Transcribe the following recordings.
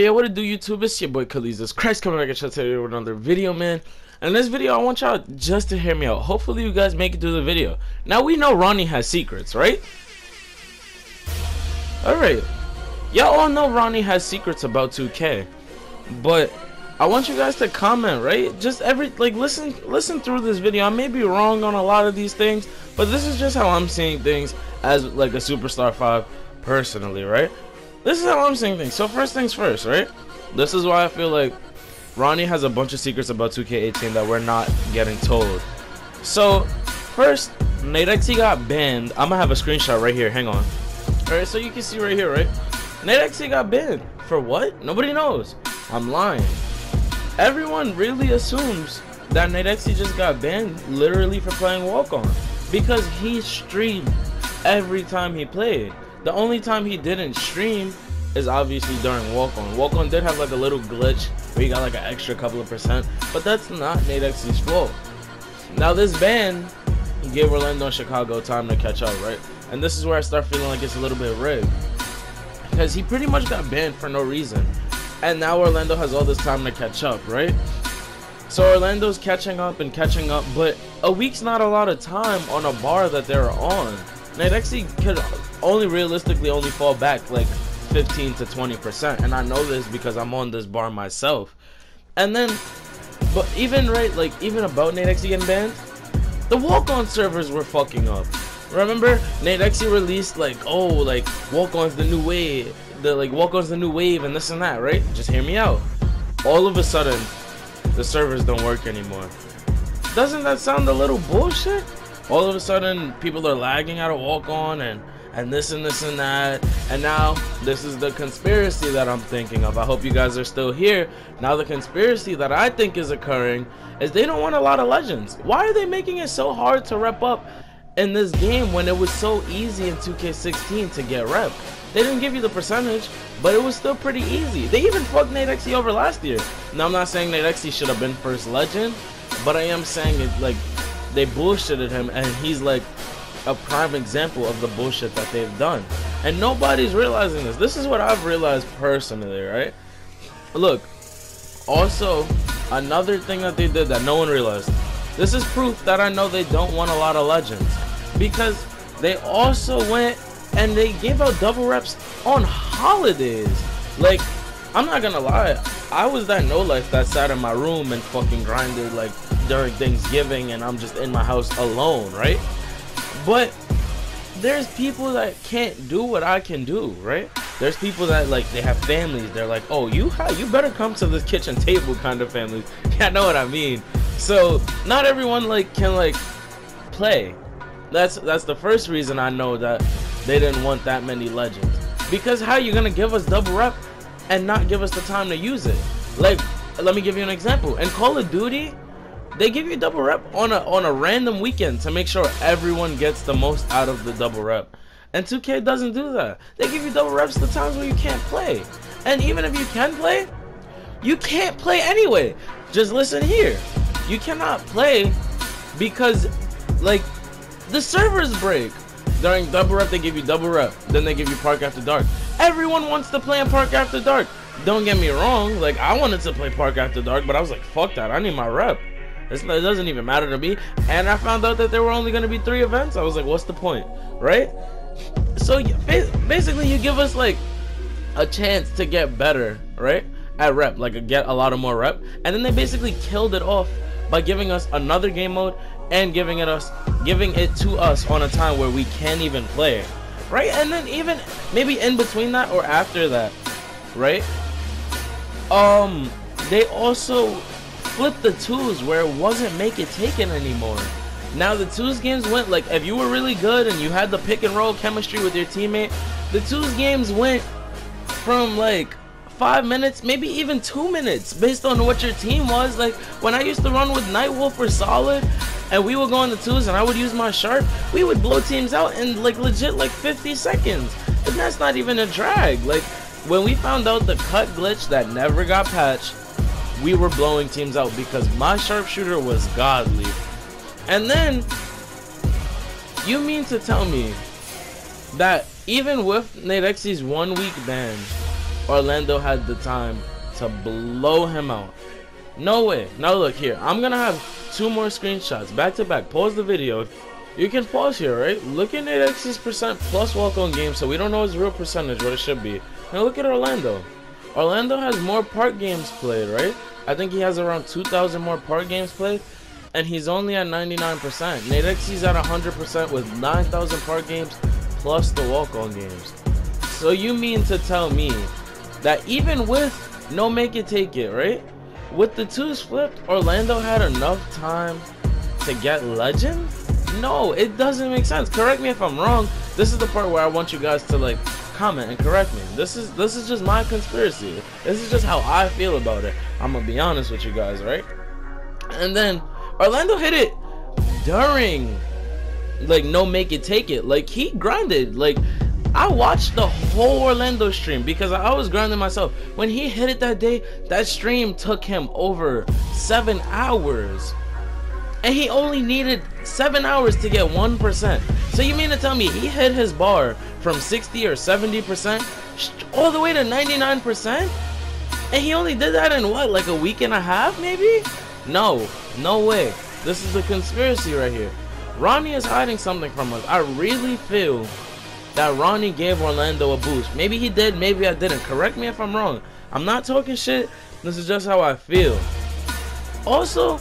Yeah, what it do, YouTube? It's your boy Khaleezus. Christ coming back at you today with another video, man. And in this video, I want y'all just to hear me out. Hopefully, you guys make it through the video. Now, we know Ronnie has secrets, right? Alright. Y'all all know Ronnie has secrets about 2K. But I want you guys to comment, right? Just listen through this video. I may be wrong on a lot of these things, but this is just how I'm seeing things as like a Superstar 5 personally, right? This is how I'm seeing things. So first things first, right? This is why I feel like Ronnie has a bunch of secrets about 2K18 that we're not getting told. So first, NateXE got banned. I'm gonna have a screenshot right here. Hang on. Alright, so you can see right here, right? NateXE got banned. For what? Nobody knows. I'm lying. Everyone really assumes that NateXE just got banned literally for playing Walk-On, because he streamed every time he played. The only time he didn't stream is obviously during Walk-On. Walk-On did have like a little glitch where he got like an extra couple of %, but that's not NateXE's fault. Now this ban gave Orlando and Chicago time to catch up, right? And this is where I start feeling like it's a little bit rigged, because he pretty much got banned for no reason. And now Orlando has all this time to catch up, right? So Orlando's catching up, but a week's not a lot of time on a bar that they're on. NateXE could only realistically only fall back like 15 to 20%, and I know this because I'm on this bar myself. And then, but even right, like even about NateXE getting banned, the Walk-On servers were fucking up. Remember, NateXE released like, oh, like Walk-On's the new wave, Walk-On's the new wave, and this and that, right? Just hear me out. All of a sudden, the servers don't work anymore. Doesn't that sound a little bullshit? All of a sudden, people are lagging out of Walk-On and this and this and that. And now, this is the conspiracy that I'm thinking of. I hope you guys are still here. Now, the conspiracy that I think is occurring is they don't want a lot of legends. Why are they making it so hard to rep up in this game when it was so easy in 2K16 to get rep? They didn't give you the percentage, but it was still pretty easy. They even fucked NateXE over last year. Now, I'm not saying NateXE should have been first legend, but I am saying it like they bullshitted him, and he's like a prime example of the bullshit that they've done. And nobody's realizing this. This is what I've realized personally, right? Look, also, another thing that they did that no one realized. This is proof that I know they don't want a lot of legends, because they also went and they gave out double reps on holidays. Like, I'm not gonna lie, I was that no-life that sat in my room and fucking grinded like during Thanksgiving, and I'm just in my house alone, right? But there's people that can't do what I can do, right? There's people that like, they have families. They're like, oh, you better come to this kitchen table kind of families. Yeah, I know what I mean. So not everyone like can like play. That's the first reason I know that they didn't want that many legends. Because how you gonna give us double rep and not give us the time to use it? Like, let me give you an example. In Call of Duty, they give you double rep on a random weekend to make sure everyone gets the most out of the double rep. And 2K doesn't do that. They give you double reps the times where you can't play. And even if you can play, you can't play anyway. Just listen here. You cannot play because like the servers break. During double rep, they give you double rep. Then they give you Park After Dark. Everyone wants to play in Park After Dark. Don't get me wrong. Like, I wanted to play Park After Dark, but I was like, fuck that. I need my rep. It doesn't even matter to me. And I found out that there were only going to be 3 events. I was like, what's the point? Right? So basically, you give us like a chance to get better, right? At rep, like get a lot of more rep. And then they basically killed it off by giving us another game mode and giving it to us on a time where we can't even play it, right? And then even maybe in between that or after that, right? They also flipped the twos where it wasn't make it taken anymore. Now the twos games went like, if you were really good and you had the pick and roll chemistry with your teammate, the twos games went from like 5 minutes, maybe even 2 minutes, based on what your team was. Like when I used to run with Nightwolf or Solid, and we would go on the twos and I would use my sharp, we would blow teams out in like legit like 50 seconds. And that's not even a drag. Like when we found out the cut glitch that never got patched, we were blowing teams out because my sharpshooter was godly. And then you mean to tell me that even with NateXE's 1 week ban, Orlando had the time to blow him out. No way. Now look here, I'm gonna have 2 more screenshots back to back. Pause the video. You can pause here, right? Look at NateX's percent plus walk-on games, so we don't know his real percentage, what it should be. Now look at Orlando. Orlando has more park games played, right? I think he has around 2,000 more park games played, and he's only at 99%. NateX's at 100% with 9,000 park games plus the walk-on games. So you mean to tell me that even with no make it take it, right? With the 2s flipped, Orlando had enough time to get legend? No, it doesn't make sense. Correct me if I'm wrong. This is the part where I want you guys to like comment and correct me. This is just my conspiracy. This is just how I feel about it. I'm gonna be honest with you guys, right? And then Orlando hit it during like no make it take it. Like he grinded. Like I watched the whole Orlando stream because I was grinding myself. When he hit it that day, that stream took him over 7 hours. And he only needed 7 hours to get 1%. So you mean to tell me he hit his bar from 60 or 70% all the way to 99%? And he only did that in what, like a week and a half maybe? No, no way. This is a conspiracy right here. Ronnie is hiding something from us. I really feel that Ronnie gave Orlando a boost. Maybe he did, maybe I didn't. Correct me if I'm wrong. I'm not talking shit. This is just how I feel. Also,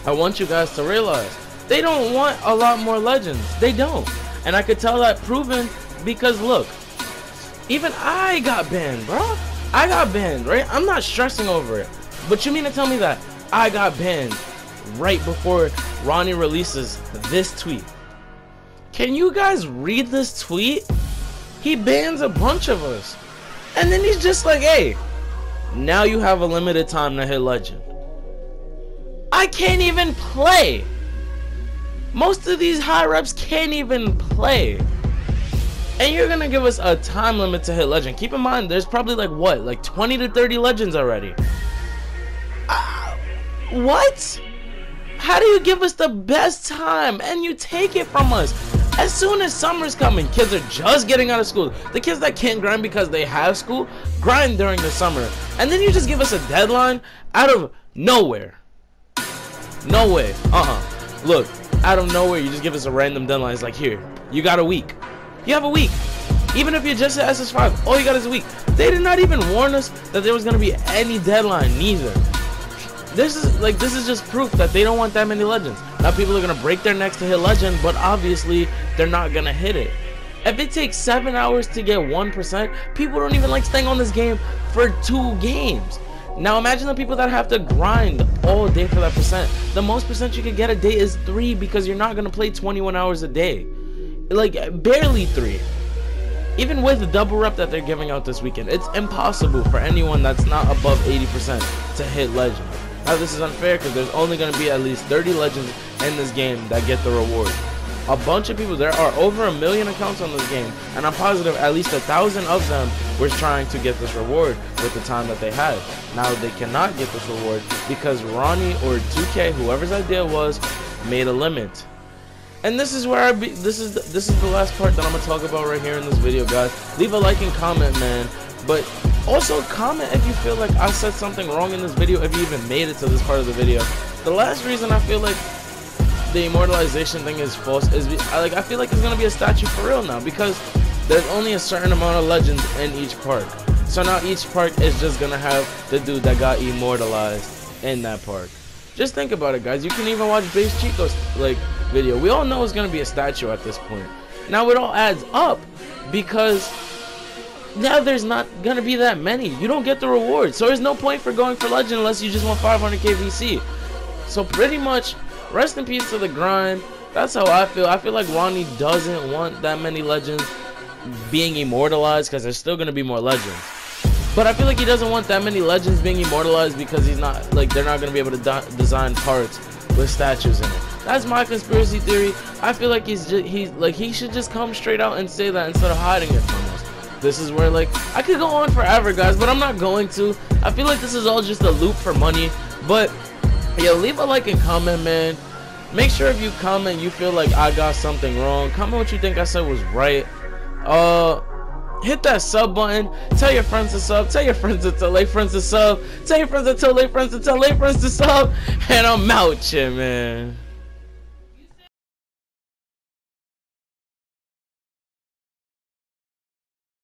I want you guys to realize they don't want a lot more legends. They don't. And I could tell that proven because look, even I got banned, bro. I got banned, right? I'm not stressing over it. But you mean to tell me that I got banned right before Ronnie releases this tweet? Can you guys read this tweet? He bans a bunch of us. And then he's just like, hey, now you have a limited time to hit legend. I can't even play. Most of these high reps can't even play. And you're gonna give us a time limit to hit legend. Keep in mind, there's probably like what? Like 20 to 30 legends already. What? How do you give us the best time and you take it from us? As soon as summer's coming, kids are just getting out of school. The kids that can't grind because they have school, grind during the summer. And then you just give us a deadline out of nowhere. No way. Look, out of nowhere, you just give us a random deadline. It's like, here, you got a week. You have a week. Even if you just hit SS5, all you got is a week. They did not even warn us that there was going to be any deadline, neither. This is just proof that they don't want that many legends. Now people are going to break their necks to hit legend, but obviously they're not going to hit it. If it takes 7 hours to get 1%, people don't even like staying on this game for 2 games. Now imagine the people that have to grind all day for that percent. The most percent you could get a day is 3 because you're not going to play 21 hours a day. Like barely 3. Even with the double rep that they're giving out this weekend, it's impossible for anyone that's not above 80% to hit legend. Now this is unfair because there's only going to be at least 30 legends in this game that get the reward. A bunch of people, there are over 1 million accounts on this game, and I'm positive at least 1,000 of them were trying to get this reward with the time that they had. Now they cannot get this reward because Ronnie or 2K, whoever's idea was, made a limit. And this is where this is the last part that I'm gonna talk about right here in this video, guys. Leave a like and comment, man. But also comment if you feel like I said something wrong in this video, if you even made it to this part of the video. The last reason I feel like the immortalization thing is false is I feel like it's gonna be a statue for real now, because there's only a certain amount of legends in each park. So now each park is just gonna have the dude that got immortalized in that park. Just think about it, guys. You can even watch Base Chico's video. We all know it's gonna be a statue at this point. Now it all adds up because now there's not gonna be that many. You don't get the reward, so there's no point for going for legend unless you just want 500k VC. So pretty much, rest in peace to the grind. That's how I feel. I feel like Ronnie doesn't want that many legends being immortalized because there's still gonna be more legends. But I feel like he doesn't want that many legends being immortalized because he's not they're not gonna be able to design parts with statues in it. That's my conspiracy theory. I feel like he should just come straight out and say that instead of hiding it from us. This is where I could go on forever, guys, but I'm not going to. I feel like this is all just a loop for money. But yeah, leave a like and comment, man. Make sure if you comment you feel like I got something wrong. Comment what you think I said was right. hit that sub button. Tell your friends to sub. Tell your friends to tell their friends to sub. Tell your friends to tell their friends to tell their friends to sub. And I'm out here, man.